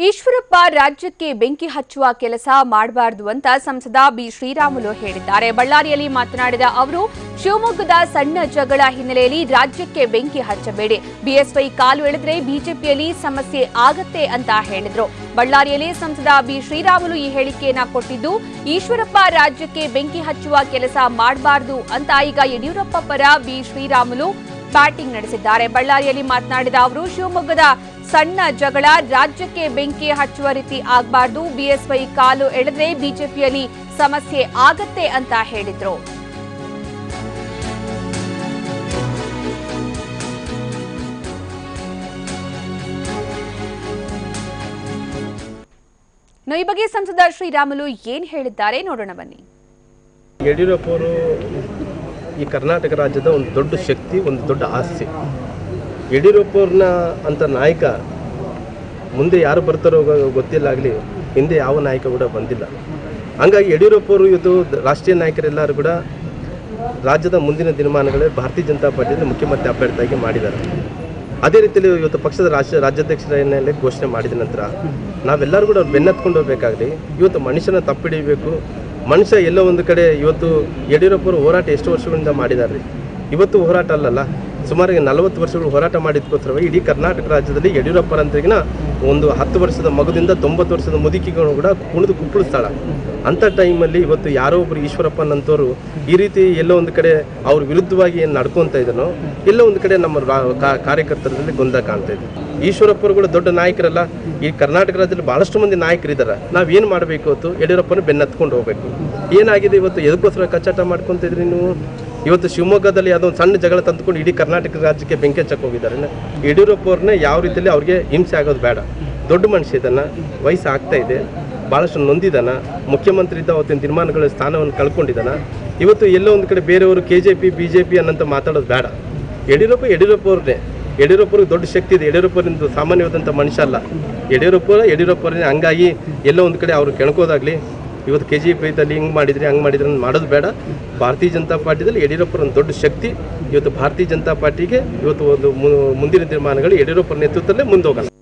ಈಶ್ವರಪ್ಪ ರಾಜ್ಯಕ್ಕೆ ಬೆಂಕಿ ಹಚ್ಚುವ ಕೆಲಸ ಮಾಡಬಾರದು ಅಂತ ಸಂಸದ ಬಿ ಶ್ರೀರಾಮುಲು ಹೇಳಿದ್ದಾರೆ. ಬಳ್ಳಾರಿಯಲ್ಲಿ ಮಾತನಾಡಿದ ಅವರು, ಶಿವಮೊಗ್ಗದ ಸಣ್ಣ ಜಗಳ ಹಿನ್ನೆಲೆಯಲ್ಲಿ ರಾಜ್ಯಕ್ಕೆ ಬೆಂಕಿ ಹಚ್ಚಬೇಡಿ. ಬಿಎಸ್ವೈ ಕಾಲು ಎಳೆದ್ರೆ ಬಿಜೆಪಿಯಲ್ಲಿ ಸಮಸ್ಯೆ ಆಗತ್ತೆ ಅಂತ ಹೇಳಿದ್ರು. ಬಳ್ಳಾರಿಯಲ್ಲಿ ಸಂಸದ ಬಿ ಶ್ರೀರಾಮುಲು ಈ ಹೇಳಿಕೆಯನ್ನ ಕೊಟ್ಟಿದ್ದು, ಈಶ್ವರಪ್ಪ ರಾಜ್ಯಕ್ಕೆ ಬೆಂಕಿ ಹಚ್ಚುವ ಕೆಲಸ ಮಾಡಬಾರದು ಅಂತ ಈಗ ಯಡಿಯೂರಪ್ಪ ಪರ ಬಿ ಶ್ರೀರಾಮುಲು ಬ್ಯಾಟಿಂಗ್ ನಡೆಸಿದ್ದಾರೆ. ಬಳ್ಳಾರಿಯಲ್ಲಿ ಮಾತನಾಡಿದ ಅವರು, ಶಿವಮೊಗ್ಗದ ಸಣ್ಣ ಜಗಳ ರಾಜ್ಯಕ್ಕೆ ಬೆಂಕಿ ಹಚ್ಚುವ ರೀತಿ ಆಗಬಾರದು. ಬಿಎಸ್ವೈ ಕಾಲು ಎಳೆದ್ರೆ ಬಿಜೆಪಿಯಲ್ಲಿ ಸಮಸ್ಯೆ ಆಗತ್ತೆ ಅಂತ ಹೇಳಿದ್ರು. ಈ ಬಗ್ಗೆ ಸಂಸದ ಶ್ರೀರಾಮುಲು ಏನ್ ಹೇಳಿದ್ದಾರೆ ನೋಡೋಣ ಬನ್ನಿ. ಯಡಿಯೂರಪ್ಪ ಅವರು ಈ ಕರ್ನಾಟಕ ರಾಜ್ಯದ ಒಂದು ದೊಡ್ಡ ಶಕ್ತಿ, ಒಂದು ದೊಡ್ಡ ಆಸ್ತಿ. ಯಡಿಯೂರಪ್ಪವ್ರನ್ನ ಅಂತ ನಾಯಕ ಮುಂದೆ ಯಾರು ಬರ್ತಾರೋ ಗೊತ್ತಿಲ್ಲಾಗಲಿ, ಹಿಂದೆ ಯಾವ ನಾಯಕ ಕೂಡ ಬಂದಿಲ್ಲ. ಹಂಗಾಗಿ ಯಡಿಯೂರಪ್ಪವರು ಇವತ್ತು ರಾಷ್ಟ್ರೀಯ ನಾಯಕರೆಲ್ಲರೂ ಕೂಡ ರಾಜ್ಯದ ಮುಂದಿನ ದಿನಮಾನಗಳೇ ಭಾರತೀಯ ಜನತಾ ಪಾರ್ಟಿಯಲ್ಲಿ ಮುಖ್ಯಮಂತ್ರಿ ಅಭ್ಯರ್ಥಿಯಾಗಿ ಮಾಡಿದ್ದಾರೆ. ಅದೇ ರೀತಿಯಲ್ಲಿ ಇವತ್ತು ಪಕ್ಷದ ರಾಜ್ಯಾಧ್ಯಕ್ಷರನ್ನೆಲ್ಲ ಘೋಷಣೆ ಮಾಡಿದ ನಂತರ ನಾವೆಲ್ಲರೂ ಕೂಡ ಬೆನ್ನತ್ಕೊಂಡು ಹೋಗಬೇಕಾಗಲಿ. ಇವತ್ತು ಮನುಷ್ಯನ ತಪ್ಪಿಡಿಬೇಕು. ಮನುಷ್ಯ ಎಲ್ಲೋ ಒಂದು ಕಡೆ ಇವತ್ತು ಯಡಿಯೂರಪ್ಪರು ಹೋರಾಟ ಎಷ್ಟು ವರ್ಷಗಳಿಂದ ಮಾಡಿದ್ದಾರೆ. ಇವತ್ತು ಹೋರಾಟ ಅಲ್ಲಲ್ಲ, ಸುಮಾರು 40 ವರ್ಷಗಳು ಹೋರಾಟ ಮಾಡಿದ್ಕೋಸ್ಕರ ಇಡೀ ಕರ್ನಾಟಕ ರಾಜ್ಯದಲ್ಲಿ ಯಡಿಯೂರಪ್ಪರಂತಗಿನ ಒಂದು 10 ವರ್ಷದ ಮಗುದಿಂದ 90 ವರ್ಷದ ಮುದುಕಿಗಳು ಕೂಡ ಕುಣಿದು ಕುಪ್ಪಳಿಸ್ತಾಳ. ಅಂಥ ಟೈಮಲ್ಲಿ ಇವತ್ತು ಯಾರೋ ಒಬ್ಬರು ಈಶ್ವರಪ್ಪನಂತವರು ಈ ರೀತಿ ಎಲ್ಲೋ ಒಂದು ಕಡೆ ಅವ್ರ ವಿರುದ್ಧವಾಗಿ ಏನು ನಡ್ಕೊತಾ ಇದನೋ, ಎಲ್ಲೋ ಒಂದು ಕಡೆ ನಮ್ಮ ಕಾರ್ಯಕರ್ತರಲ್ಲಿ ಗೊಂದಲ ಕಾಣ್ತಾ ಇದೆ. ಈಶ್ವರಪ್ಪರು ಕೂಡ ದೊಡ್ಡ ನಾಯಕರಲ್ಲ. ಈ ಕರ್ನಾಟಕ ರಾಜ್ಯದಲ್ಲಿ ಭಾಳಷ್ಟು ಮಂದಿ ನಾಯಕರಿದ್ದಾರೆ. ನಾವೇನು ಮಾಡಬೇಕು ಹೊತ್ತು ಯಡಿಯೂರಪ್ಪನ ಬೆನ್ನತ್ಕೊಂಡು ಹೋಗಬೇಕು. ಏನಾಗಿದೆ ಇವತ್ತು ಎದಕ್ಕೋಸ್ಕರ ಕಚ್ಚಾಟ ಮಾಡ್ಕೊತಿದ್ರಿ ನೀವು? ಇವತ್ತು ಶಿವಮೊಗ್ಗದಲ್ಲಿ ಅದೊಂದು ಸಣ್ಣ ಜಗಳ ತಂದುಕೊಂಡು ಇಡೀ ಕರ್ನಾಟಕ ರಾಜ್ಯಕ್ಕೆ ಬೆಂಕಿ ಹಚ್ಚಕ್ಕೆ ಹೋಗಿದ್ದಾರೆ. ಯಡಿಯೂರಪ್ಪ ಅವ್ರನ್ನೇ ಯಾವ ರೀತಿಯಲ್ಲಿ ಅವ್ರಿಗೆ ಹಿಂಸೆ ಆಗೋದು ಬೇಡ. ದೊಡ್ಡ ಮನುಷ್ಯ ಇದನ್ನು, ವಯಸ್ಸು ಆಗ್ತಾ ಇದೆ, ಭಾಳಷ್ಟು ನೊಂದಿದ್ದಾನ, ಮುಖ್ಯಮಂತ್ರಿ ಇದ್ದ ಅವತ್ತಿನ ತೀರ್ಮಾನಗಳ ಸ್ಥಾನವನ್ನು ಕಳ್ಕೊಂಡಿದ್ದಾನ. ಇವತ್ತು ಎಲ್ಲೋ ಒಂದು ಕಡೆ ಬೇರೆಯವರು KJP BJP ಅನ್ನಂತ ಮಾತಾಡೋದು ಬೇಡ. ಯಡಿಯೂರಪ್ಪವ್ರಿಗೆ ದೊಡ್ಡ ಶಕ್ತಿ ಇದೆ. ಯಡಿಯೂರಪ್ಪರಿಂದ ಸಾಮಾನ್ಯವಾದಂಥ ಮನುಷ್ಯ ಅಲ್ಲ. ಯಡಿಯೂರಪ್ಪರೇ. ಹಂಗಾಗಿ ಎಲ್ಲೋ ಒಂದು ಕಡೆ ಅವರು ಕೆಣ್ಕೋದಾಗಲಿ, ಇವತ್ತು KJP ಇದ್ದಲ್ಲಿ ಹಂಗೆ ಮಾಡಿದ್ರೆ ಮಾಡೋದು ಬೇಡ. ಭಾರತೀಯ ಜನತಾ ಪಾರ್ಟಿಯಲ್ಲಿ ಯಡಿಯೂರಪ್ಪರ ಒಂದು ದೊಡ್ಡ ಶಕ್ತಿ. ಇವತ್ತು ಭಾರತೀಯ ಜನತಾ ಪಾರ್ಟಿಗೆ ಇವತ್ತು ಒಂದು ಮುಂದಿನ ತೀರ್ಮಾನಗಳು ಯಡಿಯೂರಪ್ಪರ ನೇತೃತ್ವದಲ್ಲೇ ಮುಂದೋಗಲ್ಲ.